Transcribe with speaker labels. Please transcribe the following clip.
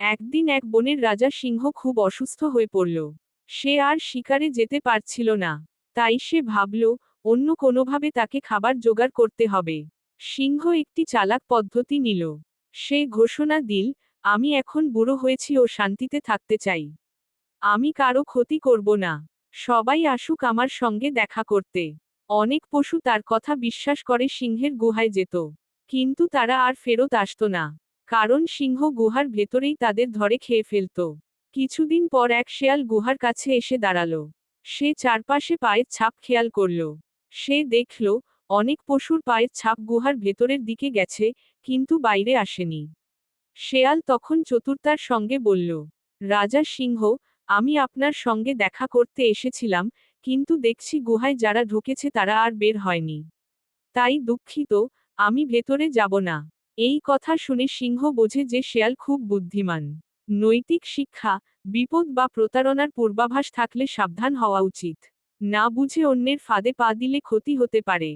Speaker 1: একদিন এক বনের রাজা সিংহ খুব অসুস্থ হয়ে পড়ল। সে আর শিকারে যেতে পারছিল না। তাই সে ভাবল, অন্য কোনোভাবে তাকে খাবার জোগাড় করতে হবে। সিংহ একটি চালাক পদ্ধতি নিল। সে ঘোষণা দিল, আমি এখন বুড়ো হয়েছি ও শান্তিতে থাকতে চাই। আমি কারো ক্ষতি করব না। সবাই আসুক আমার সঙ্গে দেখা করতে। অনেক পশু তার কথা বিশ্বাস করে সিংহের গুহায় যেত। কিন্তু তারা আর ফেরত আসতো না। কারণ সিংহ গুহার ভেতরেই তাদের ধরে খেয়ে ফেলত। কিছুদিন পর এক শেয়াল গুহার কাছে এসে দাঁড়ালো। সে চারপাশে পায়ের ছাপ খেয়াল করল। সে দেখল, অনেক পশুর পায়ের ছাপ গুহার ভেতরের দিকে গেছে, কিন্তু বাইরে আসেনি। শেয়াল তখন চতুরতার সঙ্গে বলল, রাজা সিংহ, আমি আপনার সঙ্গে দেখা করতে এসেছিলাম, কিন্তু দেখছি গুহায় যারা ঢুকেছে তারা আর বের হয়নি। তাই দুঃখিত, আমি ভেতরে যাব না। এই কথা শুনে সিংহ বোঝে যে শেয়াল খুব বুদ্ধিমান। নৈতিক শিক্ষা: বিপদ বা প্রতারণার পূর্বাভাস থাকলে সাবধান হওয়া উচিত। না বুঝে অন্যের ফাঁদে পা দিলে ক্ষতি হতে পারে।